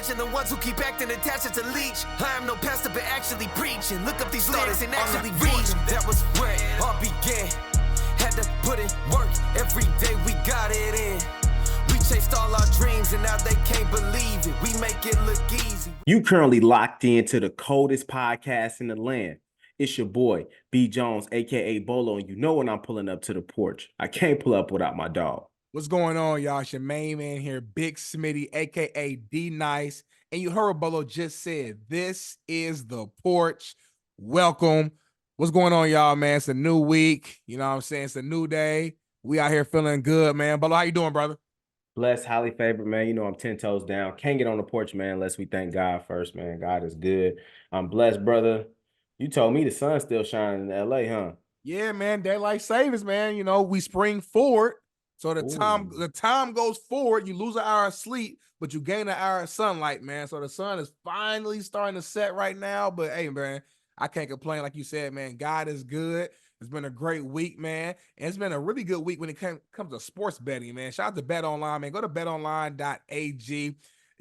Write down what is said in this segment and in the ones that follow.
Imagine the ones who keep acting attached to leech. I am no pastor, but actually preaching. Look up these lyrics and actually read. That was where it all began. Had to put in work. Every day we got it in. We chased all our dreams and now they can't believe it. We make it look easy. You currently locked into the coldest podcast in the land. It's your boy, B. Jones, a.k.a. Bolo, and you know when I'm pulling up to the porch. I can't pull up without my dog. What's going on, y'all? It's your main man here, Big Smitty, a.k.a. D-Nice. And you heard what Bolo just said. This is the porch. Welcome. What's going on, y'all, man? It's a new week. You know what I'm saying? It's a new day. We out here feeling good, man. Bolo, how you doing, brother? Blessed, highly favored, man. You know I'm 10 toes down. Can't get on the porch, man, unless we thank God first, man. God is good. I'm blessed, brother. You told me the sun's still shining in L.A., huh? Yeah, man. Daylight savings, man. You know, we spring forward. So the time goes forward. You lose an hour of sleep, but you gain an hour of sunlight, man. So the sun is finally starting to set right now. But hey, man, I can't complain. Like you said, man, God is good. It's been a great week, man. And it's been a really good week when it comes to sports betting, man. Shout out to BetOnline, man. Go to betonline.ag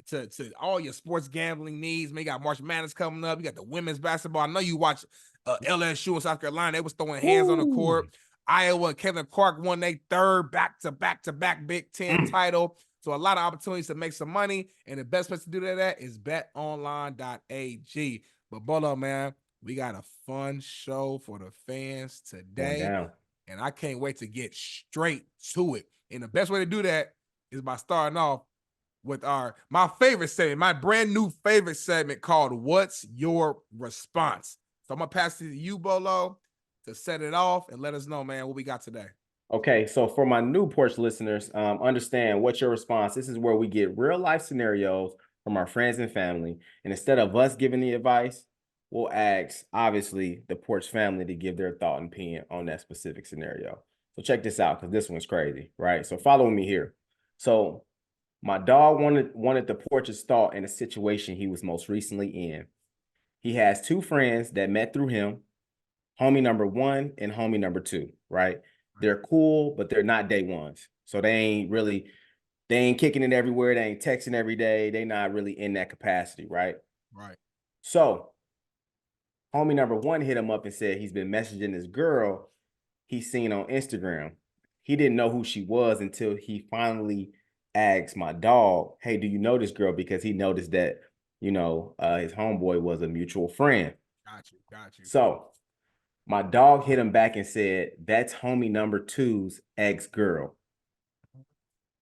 to all your sports gambling needs. Man, you got March Madness coming up. You got the women's basketball. I know you watch LSU and South Carolina. They was throwing hands on the court. Iowa and Kevin Clark won their third back-to-back Big Ten title. So a lot of opportunities to make some money. And the best place to do that at is betonline.ag. But Bolo, man, we got a fun show for the fans today. And I can't wait to get straight to it. And the best way to do that is by starting off with my favorite segment, my brand new favorite segment called What's Your Response? So I'm going to pass it to you, Bolo, to set it off and let us know, man, what we got today. Okay, so for my new porch listeners, understand what's your response. This is where we get real life scenarios from our friends and family. And instead of us giving the advice, we'll ask, obviously, the porch family to give their thought and opinion on that specific scenario. So check this out, because this one's crazy, right? So follow me here. So my dog wanted the porch's thought in a situation he was most recently in. He has two friends that met through him, homie number one and homie number two, right? They're cool, but they're not day ones. So they ain't kicking it everywhere. They ain't texting every day. They not really in that capacity, right? Right. So homie number one hit him up and said he's been messaging this girl he's seen on Instagram. He didn't know who she was until he finally asked my dog, hey, do you know this girl? Because he noticed that, his homeboy was a mutual friend. Got you. So my dog hit him back and said, that's homie number two's ex-girl.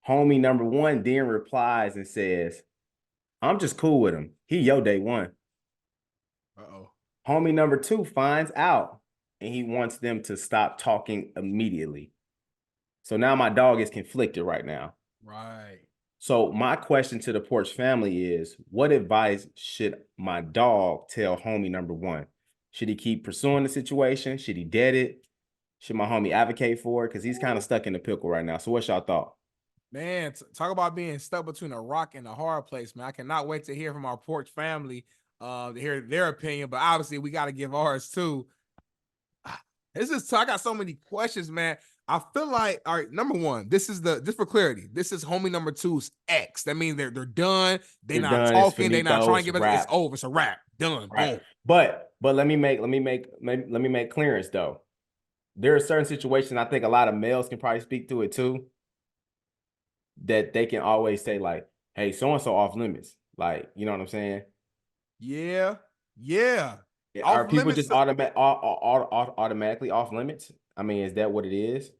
Homie number one then replies and says, I'm just cool with him. He your day one. Uh-oh. Homie number two finds out and he wants them to stop talking immediately. So now my dog is conflicted right now. Right. So my question to the Porch family is, what advice should my dog tell homie number one? Should he keep pursuing the situation? Should he dead it? Should my homie advocate for it? Because he's kind of stuck in the pickle right now. So what's y'all thought? Man, talk about being stuck between a rock and a hard place, man. I cannot wait to hear from our Porch family, to hear their opinion. But obviously, we got to give ours too. I got so many questions, man. I feel like, all right, number one, just for clarity, this is homie number two's ex. That means they're done. They're not talking. They're not trying to give it. It's over. It's a wrap. Done. Right. Boom. But let me make clearance though. There are certain situations I think a lot of males can probably speak to it too. That they can always say like, "Hey, so and so off limits." Like, you know what I'm saying? Yeah. Are people just automatically off limits? I mean, is that what it is?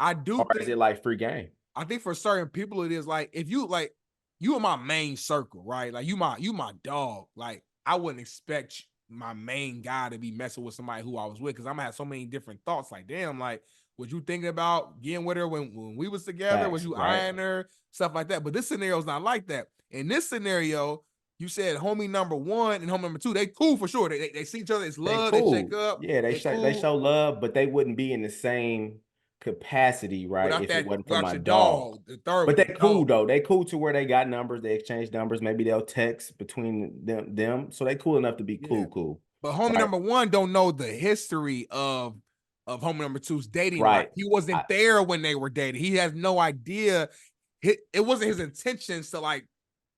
I do. Or is it like free game? I think for certain people it is like, if you like, you in my main circle, right? Like you my dog. Like I wouldn't expect my main guy to be messing with somebody who I was with, because I'm gonna have so many different thoughts. Like, damn, like, was you thinking about getting with her when we was together? Facts, was you right. eyeing her? Stuff like that. But this scenario is not like that. In this scenario, you said homie number one and homie number two, they cool for sure. They see each other. It's love. They shake up. Yeah, they show love, but they wouldn't be in the same capacity, right? Without if that, it wasn't for my your dog. The third but one, they cool though. They cool to where they got numbers. They exchange numbers. Maybe they'll text between them. So they cool enough to be cool. But homie number one don't know the history of homie number two's dating life. He wasn't there when they were dating. He has no idea. It wasn't his intentions to like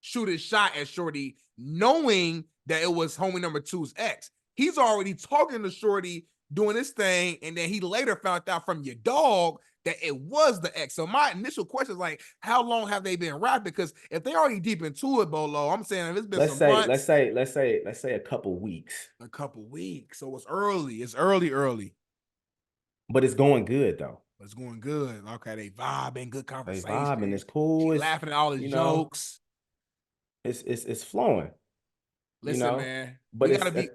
shoot his shot at Shorty, knowing that it was homie number two's ex. He's already talking to Shorty, doing this thing, and then he later found out from your dog that it was the ex. So my initial question is like, how long have they been rapping? Because if they already deep into it, Bolo, I'm saying if it's been some months, let's say a couple weeks. a couple weeks. So it's early. It's early. But it's going good though. It's going good. Okay, they vibing, good They conversation. vibing, it's cool. It's laughing at all his jokes. It's flowing. Listen, man, but we gotta be.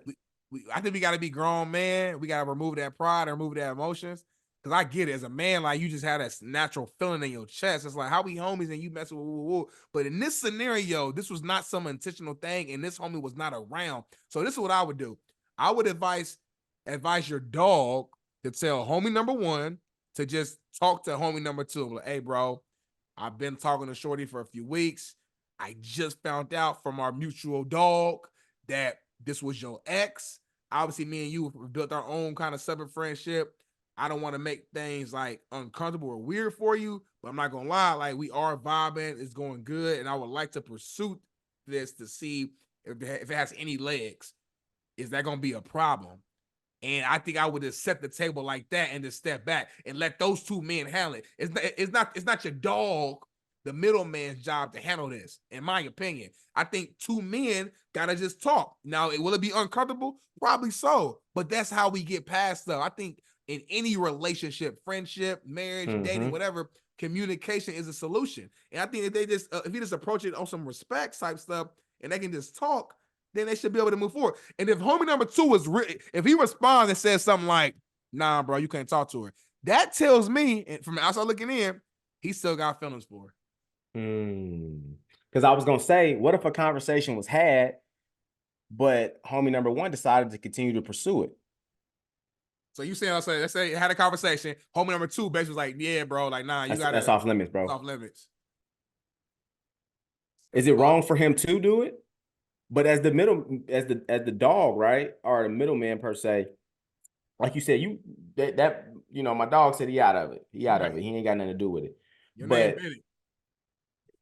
I think we gotta be grown, man. We gotta remove that pride and remove that emotions. Cause I get it, as a man, like you just had that natural feeling in your chest. It's like how we homies and you messing with woo. But in this scenario, this was not some intentional thing, and this homie was not around. So this is what I would do. I would advise your dog to tell homie number one to just talk to homie number two. Like, hey, bro, I've been talking to Shorty for a few weeks. I just found out from our mutual dog that this was your ex. Obviously, me and you built our own kind of separate friendship. I don't want to make things like uncomfortable or weird for you, but I'm not gonna lie, like we are vibing, it's going good, and I would like to pursue this to see if it has any legs. Is that gonna be a problem? And I think I would just set the table like that and just step back and let those two men handle it. It's not your dog, the middleman's job to handle this, in my opinion. I think two men gotta just talk. Now, will it be uncomfortable? Probably so, but that's how we get past stuff. I think in any relationship, friendship, marriage, dating, whatever, communication is a solution. And I think if they just if you just approach it on some respect type stuff and they can just talk, then they should be able to move forward. And if homie number two is if he responds and says something like, nah, bro, you can't talk to her, that tells me, and from outside looking in, he still got feelings for her. Because I was gonna say, what if a conversation was had, but homie number one decided to continue to pursue it? So you saying, let's say had a conversation, homie number two basically was like, yeah, bro, like, nah, that's off limits, bro. Off limits. Is it wrong for him to do it? But as the dog, right, or the middleman per se, like you said, my dog said he out of it. He out of it. He ain't got nothing to do with it. But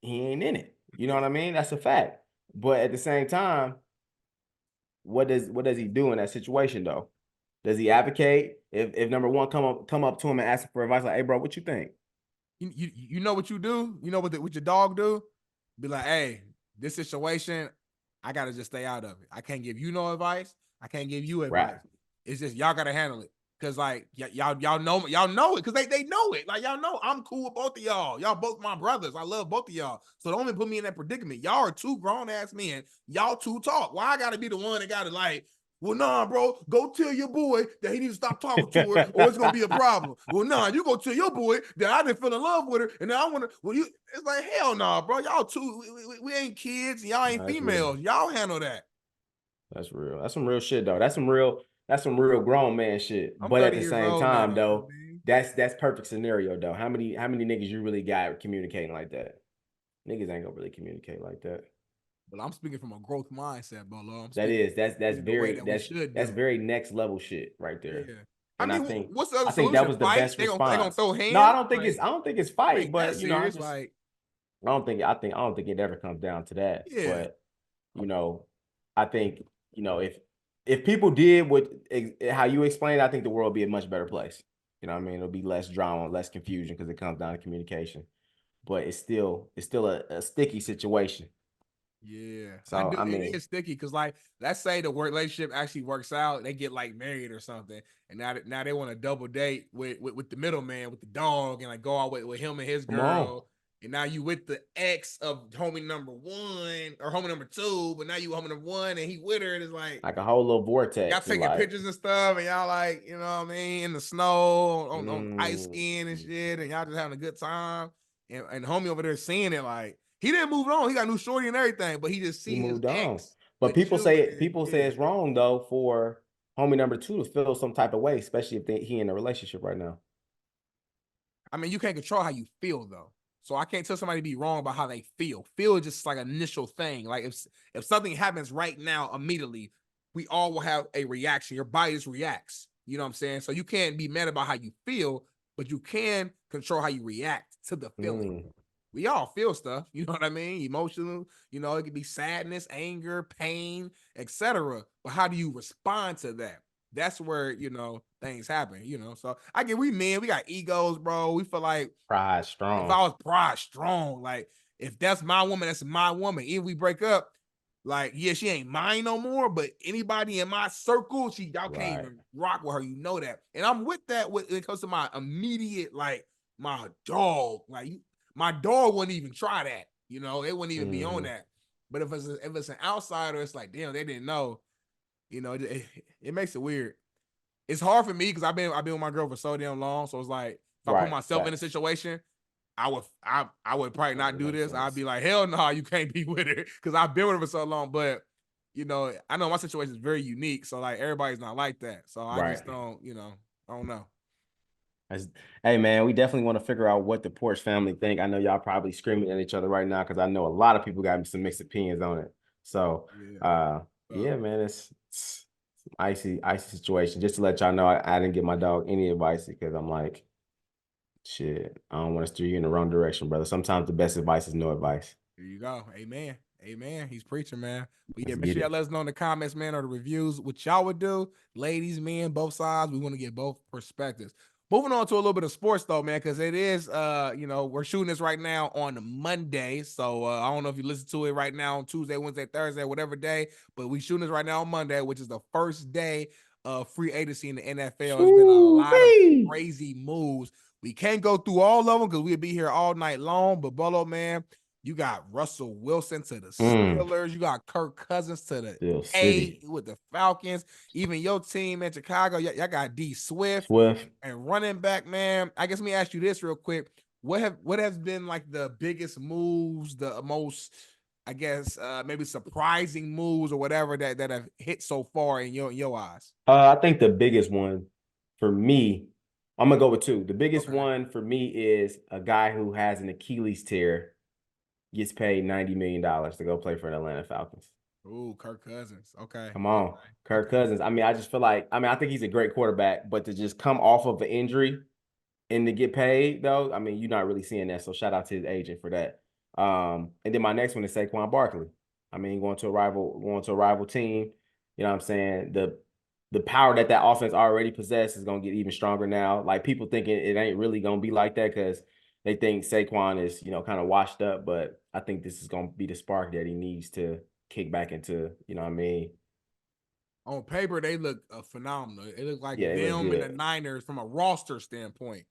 he ain't in it. You know what I mean? That's a fact. But at the same time, what does he do in that situation though? Does he advocate? If number one come up to him and ask him for advice, like, hey, bro, what you think? You know what you do? You know what your dog do? Be like, hey, this situation, I gotta just stay out of it. I can't give you no advice. I can't give you advice. Right. It's just y'all gotta handle it. Cause like y'all know it, cause they know it. Like y'all know I'm cool with both of y'all. Y'all both my brothers. I love both of y'all. So don't even put me in that predicament. Y'all are two grown ass men. Y'all two talk. Why I gotta be the one that gotta like, well, nah, bro, go tell your boy that he needs to stop talking to her, or it's gonna be a problem. Well, nah, you go tell your boy that I didn't fall in love with her, and now I wanna. Well, it's like hell, nah, bro. Y'all two, we ain't kids. Y'all ain't females. Real. Y'all handle that. That's real. That's some real shit, though. That's some real grown man shit. But at the same time, though, that's perfect scenario, though. How many niggas you really got communicating like that? Niggas ain't gonna really communicate like that. But I'm speaking from a growth mindset, Bolo. That's very next level shit right there. Yeah. And I mean, what's the other I think that was the best response. They gonna throw hands? No, I don't think it's fight, but you know, I don't think it ever comes down to that. Yeah. But you know, I think, you know, if people did how you explained, I think the world would be a much better place. You know what I mean? It'll be less drama, less confusion because it comes down to communication. But it's still a sticky situation. Yeah, so I mean, it is sticky because, like, let's say the relationship actually works out, they get like married or something, and now they want to double date with the middleman, with the dog, and like go out with him and his girl, and now you with the ex of homie number one or homie number two, but now you homie number one and he with her, and it's like a whole little vortex. Y'all taking pictures and stuff, and y'all like, you know what I mean, in the snow on ice skin and shit, and y'all just having a good time, and homie over there seeing it like. He didn't move on. He got new shorty and everything, but he just seen his ex. But people say it's wrong though for homie number two to feel some type of way, especially if he in a relationship right now. I mean, you can't control how you feel though, so I can't tell somebody to be wrong about how they feel. Feel is just like an initial thing. Like if something happens right now, immediately, we all will have a reaction. Your body just reacts. You know what I'm saying? So you can't be mad about how you feel, but you can control how you react to the feeling. we all feel stuff, you know what I mean? Emotional, it could be sadness, anger, pain, etc. But how do you respond to that? That's where, things happen, So I get we men, we got egos, bro. We feel like Pride if I strong. was pride strong, like if that's my woman, that's my woman. If we break up, like, yeah, she ain't mine no more, but anybody in my circle, y'all can't even rock with her. You know that. And I'm with that when it comes to my immediate, like my dog. Like my dog wouldn't even try that. They wouldn't even be on that. But if it's an outsider, it's like, damn, they didn't know. It makes it weird. It's hard for me because I've been with my girl for so damn long. So it's like if I put myself in a situation, I would probably not do this. I'd be like, hell no, you can't be with her because I've been with her for so long. But I know my situation is very unique, so like everybody's not like that. So I just don't, I don't know. Hey man, we definitely want to figure out what the Porch family think. I know y'all probably screaming at each other right now because I know a lot of people got some mixed opinions on it. So yeah, man, it's icy situation. Just to let y'all know, I didn't give my dog any advice because I'm like, shit, I don't want to steer you in the wrong direction, brother. Sometimes the best advice is no advice. There you go. Amen. Amen. He's preaching, man. But yeah, make sure y'all let us know in the comments, man, or the reviews what y'all would do. Ladies, men, both sides. We want to get both perspectives. Moving on to a little bit of sports though, man, because it is we're shooting this right now on Monday. So I don't know if you listen to it right now on Tuesday, Wednesday, Thursday, whatever day, but we shooting this right now on Monday, which is the first day of free agency in the NFL. There's been a lot of crazy moves. We can't go through all of them because we'll be here all night long. But Bolo, man, you got Russell Wilson to the Steelers. You got Kirk Cousins to the A with the Falcons. Even your team in Chicago, y'all got D Swift. And running back, man. I guess let me ask you this real quick. What has been like the biggest moves, the most, I guess, maybe surprising moves or whatever that have hit so far in your eyes? I think the biggest one for me, I'm gonna go with two. The biggest one for me is a guy who has an Achilles tear gets paid $90 million to go play for the Atlanta Falcons. Ooh, Kirk Cousins. Okay. Come on. Kirk Cousins. I mean, I just feel like, I think he's a great quarterback, but to just come off of an injury and to get paid, though, I mean, you're not really seeing that. So shout out to his agent for that. And then my next one is Saquon Barkley. I mean, going to a rival team, you know what I'm saying? The power that offense already possesses is going to get even stronger now. Like people thinking it ain't really going to be like that because they think Saquon is, kind of washed up, but I think this is going to be the spark that he needs to kick back into, you know what I mean? On paper, they look phenomenal. It look like them and the Niners from a roster standpoint,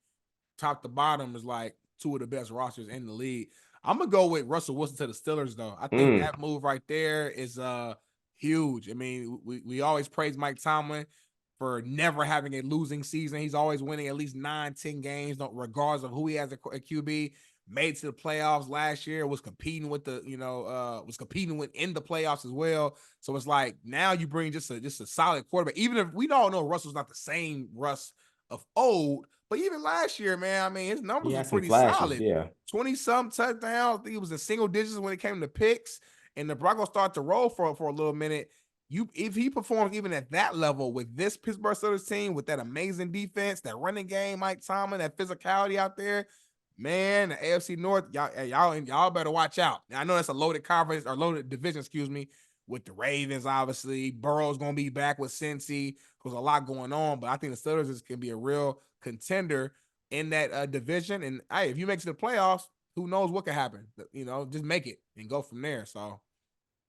top to bottom is like two of the best rosters in the league. I'm going to go with Russell Wilson to the Steelers, though. I think that move right there is huge. I mean, we always praise Mike Tomlin for never having a losing season. He's always winning at least 9-10 games, regardless of who he has a QB. Made to the playoffs last year, was competing with in the playoffs as well. So it's like now you bring just a solid quarterback. Even if we don't know Russell's not the same Russ of old, but even last year, man, I mean his numbers were pretty solid. Yeah, 20-some touchdowns. I think he was in single digits when it came to picks, and the Broncos started to roll for a little minute. If he performs even at that level with this Pittsburgh Steelers team, with that amazing defense, that running game, Mike Tomlin, that physicality out there, man, the AFC North, y'all better watch out. Now, I know that's a loaded conference or loaded division, with the Ravens, obviously. Burrow's going to be back with Cincy. There's a lot going on, but I think the Steelers can be a real contender in that division. And if you make it to the playoffs, who knows what could happen? Just make it and go from there. So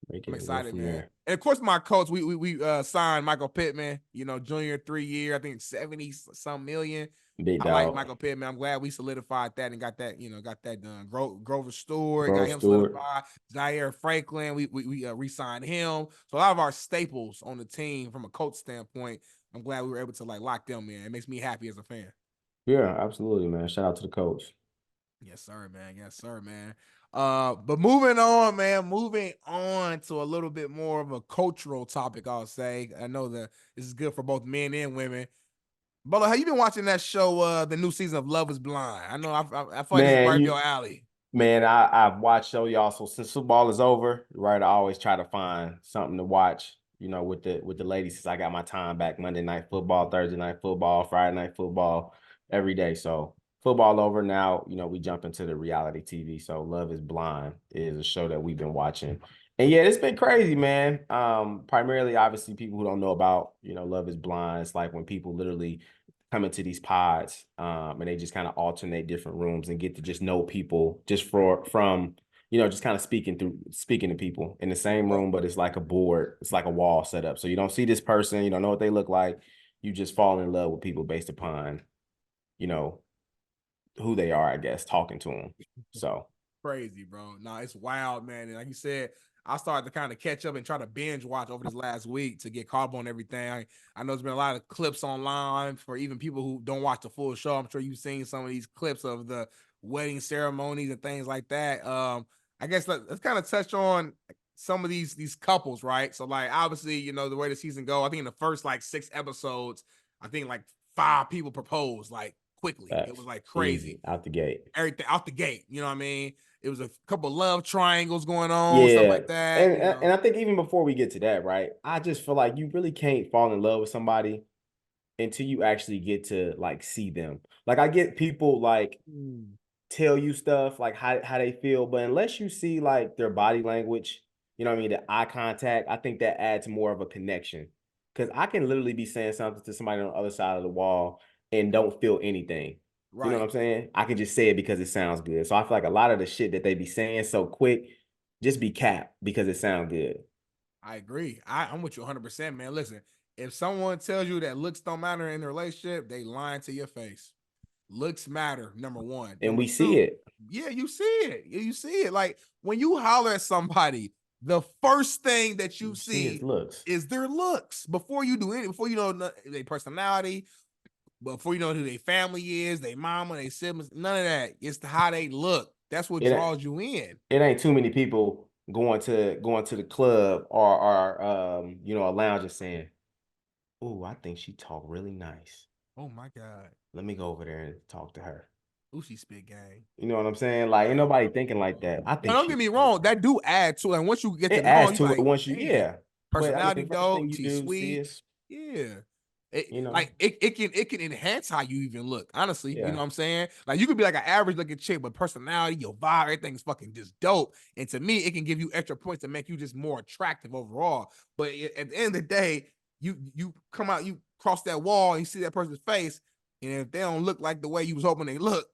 I'm excited, man. And of course, my coach, we signed Michael Pittman, junior 3-year, I think 70-some million. I like Michael Pittman. I'm glad we solidified that and got that done. Grover Stewart got him solidified. Zaire Franklin, we re-signed him. So a lot of our staples on the team from a coach standpoint, I'm glad we were able to lock them in. It makes me happy as a fan. Yeah, absolutely, man. Shout out to the coach. Yes, sir, man. Yes, sir, man. But moving on, man, to a little bit more of a cultural topic, I'll say. I know that this is good for both men and women. Bolo, have you been watching that show, the new season of Love is Blind? I know I feel like this is right up your alley. Man, I've watched show y'all. So since football is over, right, I always try to find something to watch, with the ladies, since I got my time back. Monday night football, Thursday night football, Friday night football, every day. So football over now, we jump into the reality TV. So Love is Blind is a show that we've been watching. And yeah, it's been crazy, man. Primarily, obviously, people who don't know about, Love is Blind. It's like when people literally come into these pods, and they just kind of alternate different rooms and get to just know people just from just kind of speaking to people in the same room, but it's like a board, it's like a wall set up. So you don't see this person, you don't know what they look like. You just fall in love with people based upon, who they are, I guess, talking to them. So crazy, bro. No, it's wild, man. And like you said, I started to kind of catch up and try to binge watch over this last week to get caught up on everything. I know there's been a lot of clips online for even people who don't watch the full show. I'm sure you've seen some of these clips of the wedding ceremonies and things like that. I guess let's kind of touch on some of these couples, right? So like obviously, the way the season go, I think in the first like 6 episodes, I think like 5 people proposed like quickly. It was like crazy. Easy, out the gate. Everything out the gate. You know what I mean? It was a couple love triangles going on, stuff like that. And I think even before we get to that, right? I just feel like you really can't fall in love with somebody until you actually get to like see them. Like I get people like tell you stuff like how they feel, but unless you see like their body language, you know what I mean, the eye contact, I think that adds more of a connection. Because I can literally be saying something to somebody on the other side of the wall and don't feel anything. Right. You know what I'm saying? I can just say it because it sounds good. So I feel like a lot of the shit that they be saying so quick, just be capped because it sounds good. I agree. I'm with you 100%, man. Listen, if someone tells you that looks don't matter in a relationship, they lying to your face. Looks matter, number one. And number we see it. Yeah, you see it. You see it. Like when you holler at somebody, the first thing that you see is their looks before you do anything, before you know their personality, before you know who their family is, their mama, their siblings, none of that. It's how they look. That's what draws you in. It ain't too many people going to the club or a lounge and saying, "Oh, I think she talk really nice. Oh my God. Let me go over there and talk to her." Ooh, she spit gang. You know what I'm saying? Like, ain't nobody thinking like that. I think. Don't get me wrong. That do add to it. And once you get to know, it, once you, yeah. Personality, though. She's sweet. Yeah. It, like it can enhance how you even look, honestly. You know what I'm saying? Like you could be like an average looking chick, but personality, your vibe, everything's fucking just dope. And to me, it can give you extra points to make you just more attractive overall. But at the end of the day, you come out, you cross that wall, and you see that person's face, and if they don't look like the way you was hoping they look,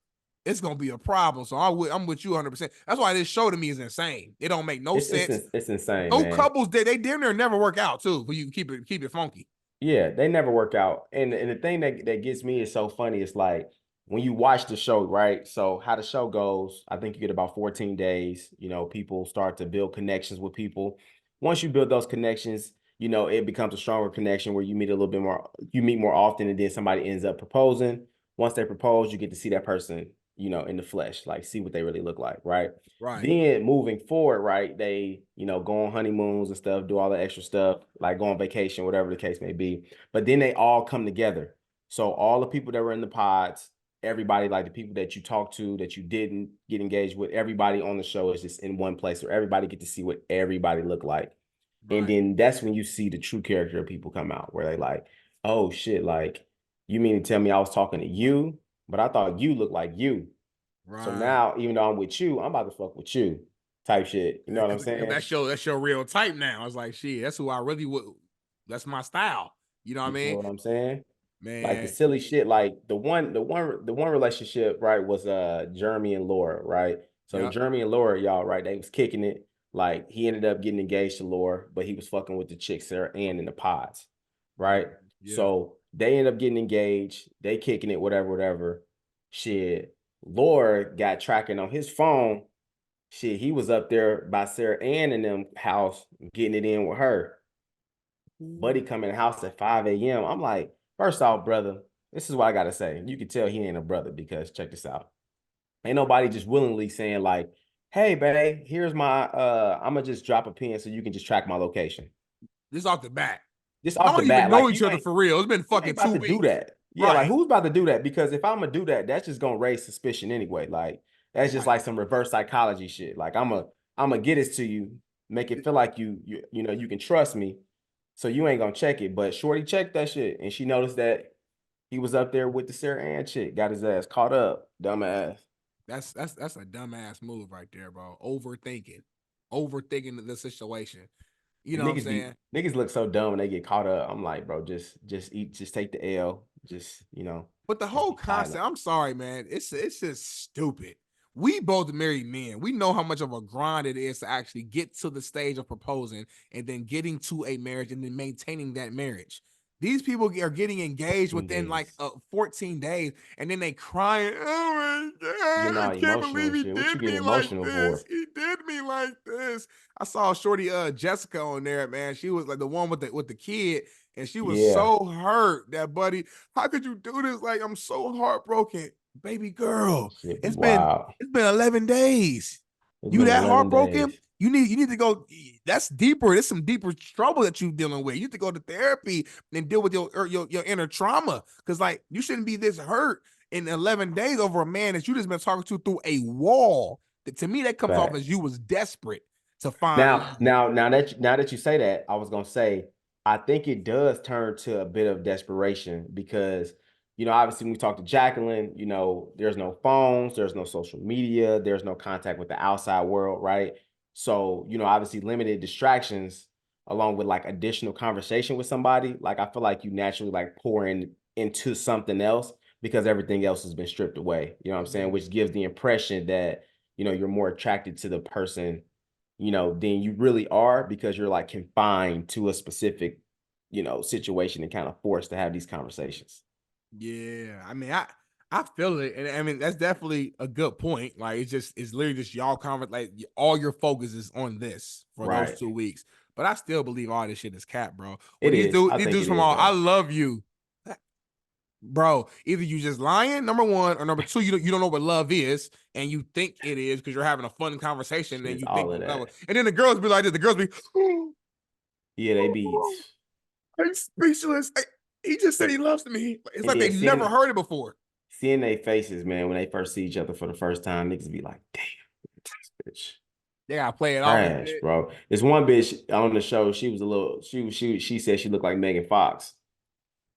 it's gonna be a problem. So I'm with you 100%. That's why this show to me is insane. It don't make no sense. It's insane. No couples they damn near never work out too. But you keep it funky. Yeah, they never work out. And the thing that gets me is so funny. It's like when you watch the show, right? So how the show goes, I think you get about 14 days. People start to build connections with people. Once you build those connections, it becomes a stronger connection where you meet a little bit more, you meet more often, and then somebody ends up proposing. Once they propose, you get to see that person, in the flesh, like see what they really look like, right? Right. Then moving forward, right, they, go on honeymoons and stuff, do all the extra stuff, like go on vacation, whatever the case may be. But then they all come together. So all the people that were in the pods, everybody, like the people that you talked to, that you didn't get engaged with, everybody on the show is just in one place where everybody get to see what everybody look like. Right. And then that's when you see the true character of people come out, where they like, oh shit, like, you mean to tell me I was talking to you, but I thought you looked like you. Right. So now, even though I'm with you, I'm about to fuck with you, type shit. You know what I'm saying? That's your real type now. I was like, shit, that's who I really would. That's my style. You know what I mean? You know what I'm saying? Man, like the silly shit, like the one relationship, right, was Jeremy and Laura, right? So Jeremy and Laura, y'all, right, they was kicking it. Like he ended up getting engaged to Laura, but he was fucking with the chick Sarah Ann in the pods, right? Yeah. So they end up getting engaged, they kicking it, whatever. Shit, Laura got tracking on his phone. Shit, he was up there by Sarah Ann in them house getting it in with her. Buddy come in the house at 5 a.m. I'm like, first off, brother, this is what I gotta say. You can tell he ain't a brother because check this out. Ain't nobody just willingly saying like, hey, babe, here's my, I'm gonna just drop a pin so you can just track my location. This off the bat. Just off the bat. Don't even know each other for real. It's been fucking 2 weeks. Do that. Yeah, like who's about to do that? Because if I'm gonna do that, that's just gonna raise suspicion anyway. Like that's just like some reverse psychology shit. Like I'm gonna get this to you, make it feel like you can trust me. So you ain't gonna check it, but Shorty checked that shit, and she noticed that He was up there with the Sarah Ann chick, got his ass caught up, dumbass. That's a dumbass move right there, bro. Overthinking the situation. You know what I'm saying? Niggas look so dumb when they get caught up. I'm like, bro, just take the L. Just, But the just whole be silent. concept, I'm sorry, man. It's just stupid. We both married men. We know how much of a grind it is to actually get to the stage of proposing and then getting to a marriage and then maintaining that marriage. These people are getting engaged 14 within like days. 14 days, and then they crying, "Oh my Getting God, all I can't emotional believe and he shit. What you did getting me like emotional this. for? He did me like this." I saw Shorty Jessica on there, man. She was like the one with the kid, and she was Yeah. so hurt that, buddy, how could you do this? Like, I'm so heartbroken. Baby girl, Shit be it's been wild. 11 days. It's You been that 11 heartbroken? days. You need to go. That's deeper. There's some deeper trouble that you're dealing with. You need to go to therapy and deal with your inner trauma. Cause like you shouldn't be this hurt in 11 days over a man that you just been talking to through a wall. To me, that comes off as Facts. you was desperate to find Now, love. now that you say that, I was gonna say, I think it does turn to a bit of desperation because, obviously when we talk to Jacqueline, there's no phones, there's no social media, there's no contact with the outside world, right? So, obviously limited distractions along with like additional conversation with somebody. Like I feel like you naturally like pour into something else because everything else has been stripped away. You know what I'm saying? Which gives the impression that, you're more attracted to the person than you really are because you're like confined to a specific, situation and kind of forced to have these conversations. Yeah, I mean, I feel it, and I mean that's definitely a good point. Like it's literally just y'all like all your focus is on this for those Right. 2 weeks. But I still believe all this shit is cap, bro. Well, It is. I these think dudes it from is all I though. love you, bro. Either you just lying, number one, or number two, you don't know what love is, and you think it is because you're having a fun conversation, Shit, and it's you think all you of love that. it. And then the girls be like this, the girls be, Yeah, they be I'm speechless. He just said and, he loves me. It's and like then they've never heard it before. seeing their faces, man, when they first see each other for the first time, niggas be like, damn, this bitch. They gotta play it off and Trash, shit. bro. This one bitch on the show, she was a little, she said she looked like Megan Fox.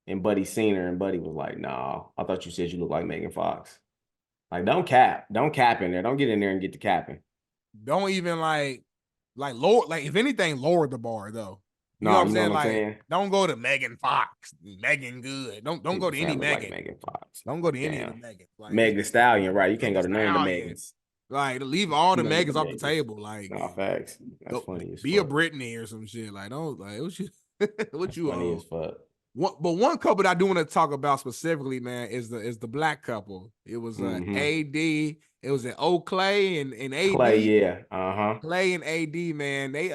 And Buddy seen her, and Buddy was like, "Nah, I thought you said you look like Megan Fox." Like, don't cap in there. Don't get in there and get the capping. Don't even like lower, like if anything, lower the bar though. You know No, what I'm you know saying? what I'm Like, saying? don't go to Megan Fox, Megan Good. Don't go People to saying I any look like Megan. Megan Fox. Don't go Like, to any of the damn. Megans. Like Meg the Stallion, right? You can't Meg go Thee to none of the Stallion. Megans. Like leave all Too the many of the Megans off the Megans. table. Like No, facts. That's go funny as be a fuck. Britney or some shit. Like don't like what you what That's you funny as fuck. one couple that I do want to talk about specifically, man, is the black couple. It was Mm-hmm. AD. It was an O Clay and Clay, AD. yeah. Uh-huh. Clay and AD, man, they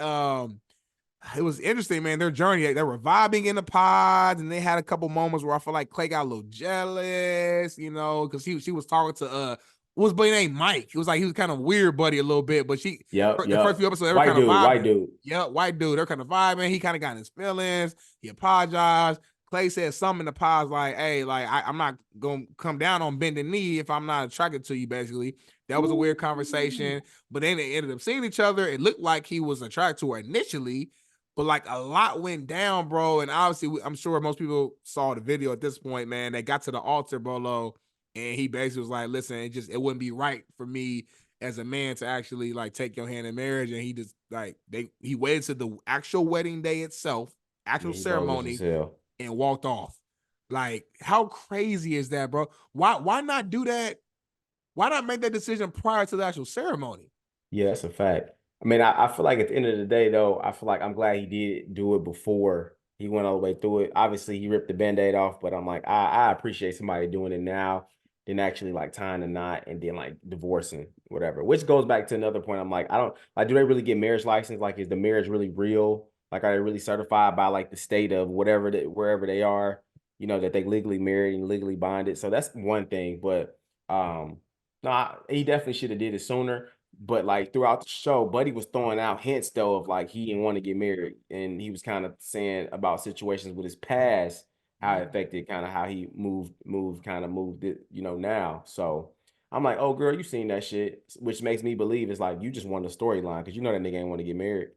it was interesting, man. Their journey, they were vibing in the pods, and they had a couple moments where I feel like Clay got a little jealous, because she was talking to what was buddy named Mike. It was like he was kind of weird, buddy, a little bit, but Yep, the first yep. few episodes they were White kind of dude, white vibing. dude. Yeah, white dude, they're kind of vibing. He kind of got in his feelings. He apologized. Clay said something in the pods like, "Hey, like I'm not gonna come down on bending knee if I'm not attracted to you." Basically, that was a weird conversation. But then they ended up seeing each other. It looked like he was attracted to her initially, but like a lot went down, bro. And obviously, I'm sure most people saw the video at this point, man. They got to the altar, Bolo, and he basically was like, "Listen, it wouldn't be right for me as a man to actually like take your hand in marriage." And he just like he waited to the actual wedding day itself, actual Yeah, he bogus ceremony, as hell. and walked off. Like, how crazy is that, bro? Why not do that? Why not make that decision prior to the actual ceremony? Yeah, that's a fact. I mean, I feel like at the end of the day, though, I feel like I'm glad he did do it before he went all the way through it. Obviously, he ripped the Band-Aid off, but I'm like, I appreciate somebody doing it now than actually like tying the knot and then like divorcing, whatever. Which goes back to another point. I'm like, I don't like, do they really get marriage license? Like, is the marriage really real? Like, are they really certified by like the state of whatever wherever they are, that they legally married and legally bonded? So that's one thing. But no, he definitely should have did it sooner. But like throughout the show, Buddy was throwing out hints though of like he didn't want to get married, and he was kind of saying about situations with his past, how it affected kind of how he moved it, now. So I'm like, oh girl, you seen that shit, which makes me believe it's like you just want the storyline because that nigga ain't want to get married.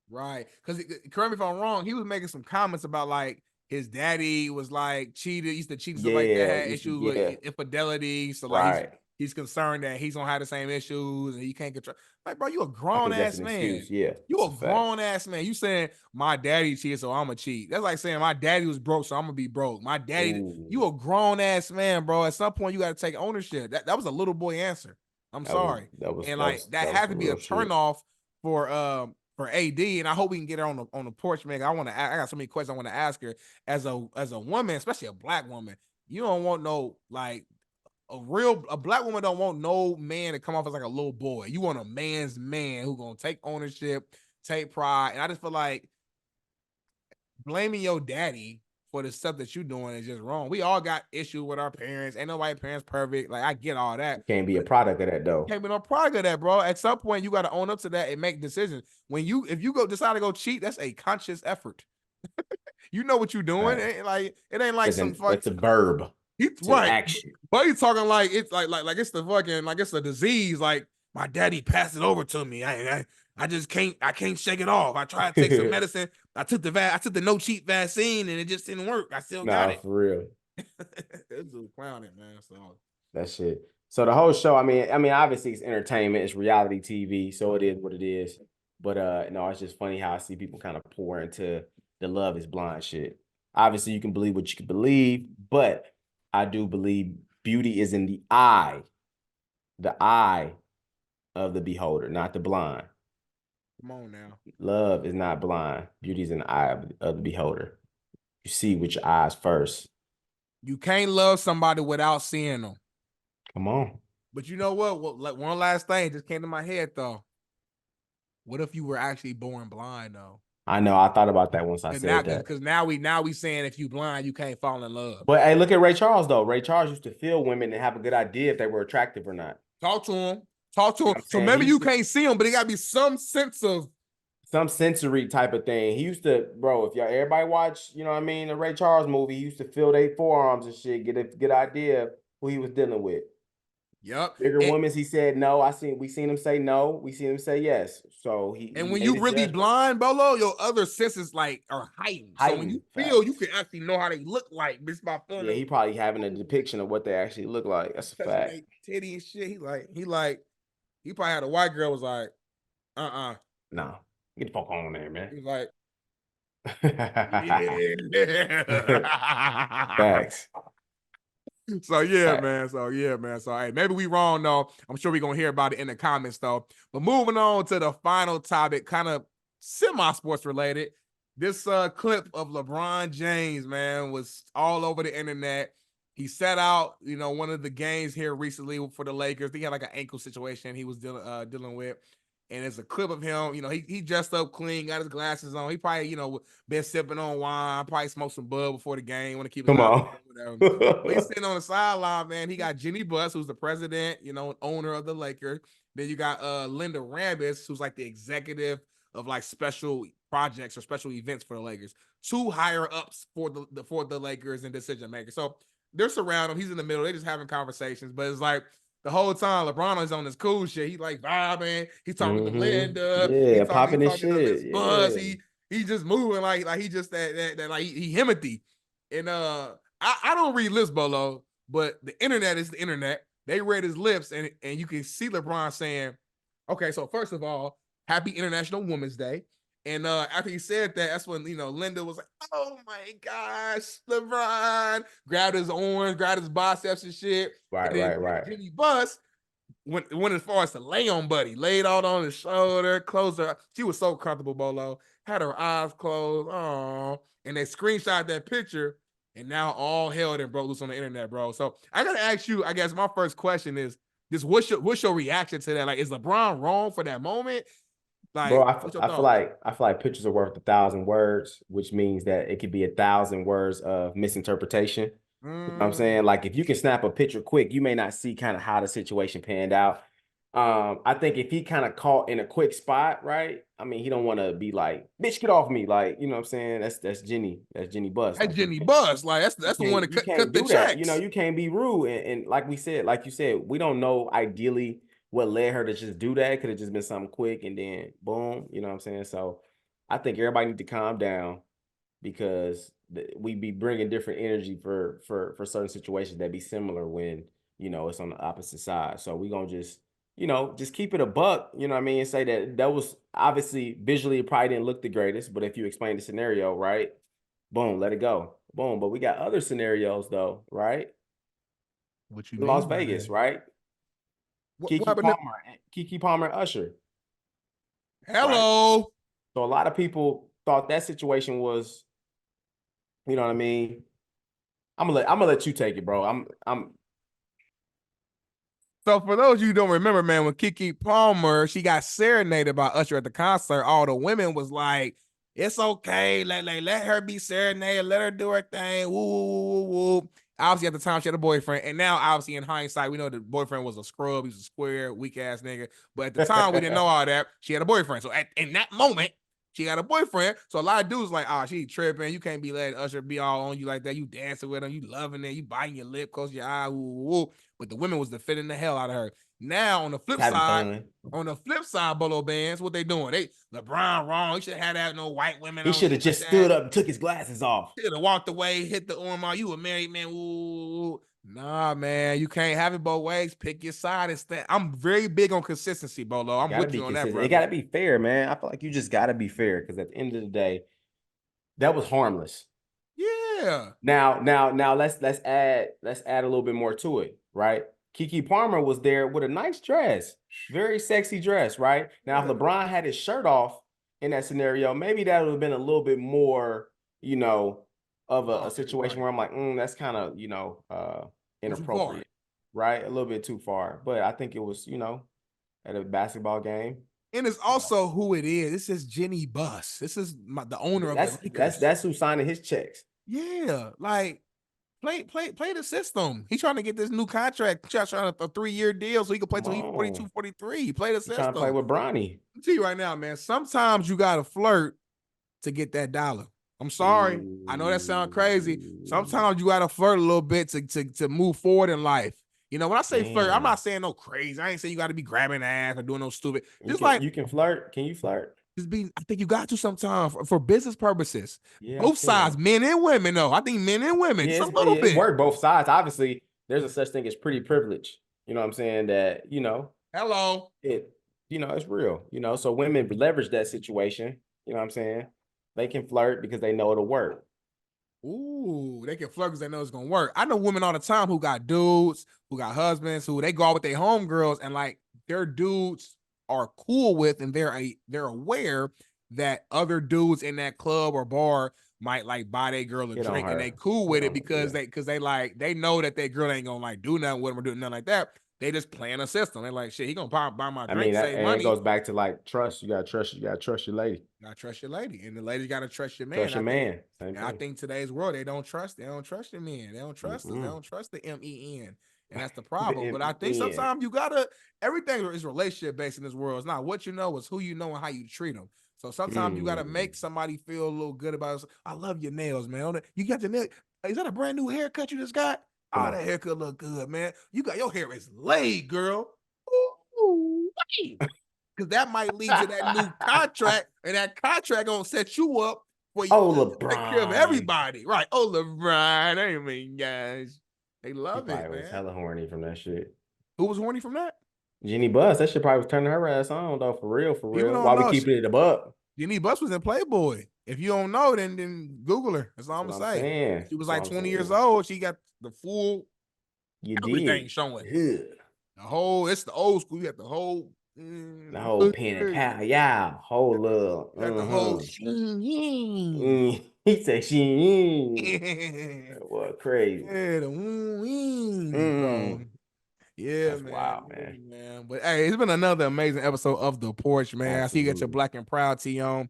Right. Because correct me if I'm wrong, he was making some comments about like his daddy was like cheated, used to cheat and stuff like that, Yeah, had issues with infidelity. So like he's concerned that he's gonna have the same issues and he can't control. Like, bro, you a grown ass man. Excuse. Yeah, you a grown ass man. You saying my daddy cheated, so I'm gonna cheat. That's like saying my daddy was broke, so I'm gonna be broke. My daddy, you a grown ass man, bro. At some point, you got to take ownership. That was a little boy answer. I'm sorry. That had to be a turnoff for AD, and I hope we can get her on the porch, man. I got so many questions I want to ask her as a woman, especially a black woman. You don't want no like a black woman don't want no man to come off as like a little boy. You want a man's man who gonna take ownership, take pride. And I just feel like blaming your daddy for the stuff that you're doing is just wrong. We all got issues with our parents. Ain't nobody parents perfect. Like I get all that. Can't be a product of that though. Can't be no product of that, bro. At some point, you got to own up to that and make decisions. If you decide to go cheat, that's a conscious effort. You know what you're doing. Right. It ain't like it's a verb. Right. Action. But he's talking like it's like it's the fucking like it's a disease. Like my daddy passed it over to me. I just can't shake it off. I tried to take some medicine. I took the no cheat vaccine and it just didn't work. I still got it. For real. It's just clowning, man. So that shit. So the whole show, I mean, obviously it's entertainment, it's reality TV, so it is what it is. But no, it's just funny how I see people kind of pour into the love is blind shit. Obviously, you can believe what you can believe, but I do believe beauty is in the eye of the beholder, not the blind. Come on now. Love is not blind. Beauty is in the eye of the beholder. You see with your eyes first. You can't love somebody without seeing them. Come on. But you know what? Like one last thing just came to my head though. What if you were actually born blind though? I know. I thought about that once I said that. Because now we saying if you blind, you can't fall in love. But hey, look at Ray Charles though. Ray Charles used to feel women and have a good idea if they were attractive or not. Talk to him. So maybe you can't see him, but it got to be some sense of some sensory type of thing. He used to, bro, if everybody watch, you know what I mean, the Ray Charles movie, he used to feel their forearms and shit, get a good idea who he was dealing with. Yep. Bigger women, he said no. We seen him say no. We seen him say yes. So when you really blind, Bolo, your other senses like are heightened. So when you feel, you can actually know how they look like. Just by feeling. Yeah, he probably having a depiction of what they actually look like. That's a fact. Titty and shit. He probably had a white girl was like, nah, get the fuck on there, man. He's like, yeah. Facts. So man. So hey, maybe we wrong though. I'm sure we're gonna hear about it in the comments though. But moving on to the final topic, kind of semi-sports related. This clip of LeBron James, man, was all over the internet. He set out, one of the games here recently for the Lakers. He had like an ankle situation he was dealing with. And it's a clip of him, he dressed up clean, got his glasses on. He probably, been sipping on wine, probably smoked some bud before the game, want to keep it whatever. But he's sitting on the sideline, man. He got Jeanie Buss, who's the president, owner of the Lakers. Then you got Linda Rambis, who's like the executive of like special projects or special events for the Lakers. Two higher ups for the Lakers and decision makers. So they're surrounding him. He's in the middle. They're just having conversations, but it's like the whole time LeBron is on this cool shit. He like vibing. He's talking to Linda. Yeah, popping his shit. Buzz. He just moving like he just that like he Himothy. And I don't read lips, Bolo, but the internet is the internet. They read his lips, and you can see LeBron saying, "Okay, so first of all, Happy International Women's Day." And after he said that, that's when Linda was like, "Oh my gosh, LeBron!" Grabbed his arms, grabbed his biceps and shit. Right. Jeanie Buss went as far as to lay on Buddy, laid out on his shoulder, closed her. She was so comfortable, Bolo. Had her eyes closed. Oh, and they screenshot that picture, and now all hell then broke loose on the internet, bro. So I gotta ask you. I guess my first question is: what's your reaction to that? Like, is LeBron wrong for that moment? Like, bro, I feel like pictures are worth 1,000 words, which means that it could be 1,000 words of misinterpretation. You know what I'm saying? Like, if you can snap a picture quick, you may not see kind of how the situation panned out. I think if he kind of caught in a quick spot, right? I mean, he don't want to be like, "Bitch, get off me!" Like, you know what I'm saying? That's Jeanie Buss. That's Jeanie Buss. Like, that's the one that cut the checks. You can't be rude. And like you said, we don't know ideally what led her to just do that. Could have just been something quick and then boom, you know what I'm saying? So I think everybody need to calm down. because we be bringing different energy for certain situations that be similar when, you know, it's on the opposite side. So we gonna just, you know, just keep it a buck, you know what I mean, and say that was obviously visually it probably didn't look the greatest, but if you explain the scenario, right, boom, let it go. Boom. But we got other scenarios though, right? What you In Las mean by Vegas, that? right? What happened? Kiki Palmer and Usher, right? Hello. So a lot of people thought that situation was, you know what I mean. I'm gonna let you take it, bro. I'm So for those of you who don't remember, man, when Keke Palmer, she got serenaded by Usher at the concert, all the women was like, it's okay, let her be serenaded, let her do her thing, woo, woo, woo, woo, woo. Obviously, at the time, she had a boyfriend, and now, obviously, in hindsight, we know the boyfriend was a scrub, he was a square, weak-ass nigga, but at the time, we didn't know all that. She had a boyfriend, so in that moment, she had a boyfriend, so a lot of dudes like, oh, she tripping, you can't be letting Usher be all on you like that, you dancing with him, you loving it, you biting your lip, close your eye, woo, woo, woo. But the women was defending the hell out of her. Now on the flip having side, fun. Bolo bands, what they doing? They LeBron wrong. He should have had no white women He on should have shit like just that. stood up and took his glasses off. Should have walked away, hit the arm out. You a married man. Ooh. Nah, man, you can't have it both ways. Pick your side instead. I'm very big on consistency, Bolo. I'm Gotta with be you on that, consistent. It brother. gotta be fair, man. I feel like you just gotta be fair because at the end of the day, that was harmless. Yeah. Now let's add a little bit more to it, right? Keke Palmer was there with a nice dress, very sexy dress, right? Now, if LeBron had his shirt off in that scenario, maybe that would have been a little bit more, you know, of a situation where I'm like, that's kind of, you know, inappropriate, right? A little bit too far. But I think it was, you know, at a basketball game. And it's also who it is. This is Jeanie Buss. This is the owner of the Lakers. That's who's signing his checks. Yeah, like play the system. He's trying to get this new contract, trying a 3-year deal so he can play till he's 42, 43. Play the system. Trying to play with Bronny. I'll tell you right now, man. Sometimes you gotta flirt to get that dollar. I'm sorry. I know that sounds crazy. Sometimes you gotta flirt a little bit to move forward in life. You know, when I say flirt, I'm not saying no crazy. I ain't saying you got to be grabbing ass or doing no stupid. You can flirt. Can you flirt? I think you got to sometimes for business purposes. Yeah, both sides, men and women. though. I think men and women. Yeah, just a little bit. It work both sides. Obviously, there's a such thing as pretty privilege. You know what I'm saying? That, you know, hello. You know, it's real. You know, so women leverage that situation. You know what I'm saying? They can flirt because they know it'll work. Ooh, they can flirt because they know it's gonna work. I know women all the time who got dudes, who got husbands, who they go out with their homegirls, and like their dudes are cool with, and they're aware that other dudes in that club or bar might like buy their girl a drink, and they cool with it because they know that their girl ain't gonna like do nothing with them or do nothing like that. They just playing a system. They're like, shit, he gonna buy my drink, save money. It goes back to like trust. You gotta trust your lady. You gotta trust your lady, and the lady gotta trust your man. Trust your man. I think today's world, they don't trust the men. They don't trust us. They don't trust the MEN. And that's the problem. But I think sometimes you gotta, everything is relationship based in this world. It's not what you know, it's who you know and how you treat them. So sometimes you gotta make somebody feel a little good about it. I love your nails, man. You got your nail. Is that a brand new haircut you just got? Oh, that haircut look good, man. You got your hair is laid, girl. Ooh, because that might lead to that new contract, and that contract gonna set you up for you to take care of everybody, right? Oh, LeBron, I mean, guys, they love it, man. Was hella horny from that shit. Who was horny from that? Jeanie Buss. That shit probably was turning her ass on though, for real. Why we keeping it above? Jeanie Buss was in Playboy. If you don't know, then Google her. That's all I'm gonna say. She was like 20 years old. She got the full everything showing. The whole, it's the old school. You got the whole pen and pal, yeah, whole little. Got the whole. He said she. What crazy? Yeah, the yeah, that's man. Wild, man. But hey, it's been another amazing episode of the Porch, man. Absolutely. I see you got your Black and Proud tee on.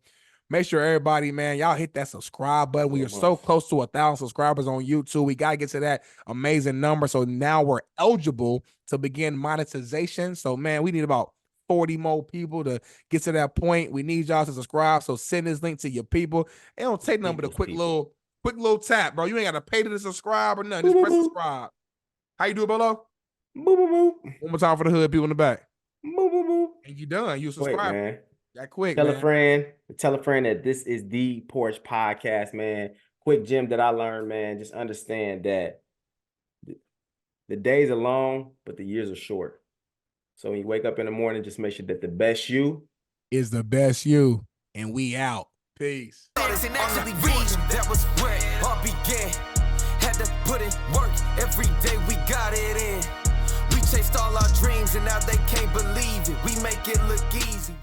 Make sure everybody, man, y'all hit that subscribe button. We are so close to 1,000 subscribers on YouTube. We got to get to that amazing number. So now we're eligible to begin monetization. So, man, we need about 40 more people to get to that point. We need y'all to subscribe. So send this link to your people. It don't take nothing but a quick little tap, bro. You ain't got to pay to subscribe or nothing. Just press subscribe. How you do it, Bolo? Boop, boop, boop. One more time for the hood people in the back. Boop, boop, boop. And you done. You subscribe. Man. That quick, Tell man. tell a friend that this is the Porch Podcast, man. Quick gem that I learned, man. Just understand that the days are long, but the years are short. So when you wake up in the morning, just make sure that the best you is the best you, and we out. Peace. That was where it all began. Had to put in work every day, we got it in. We chased all our dreams and now they can't believe it. We make it look easy.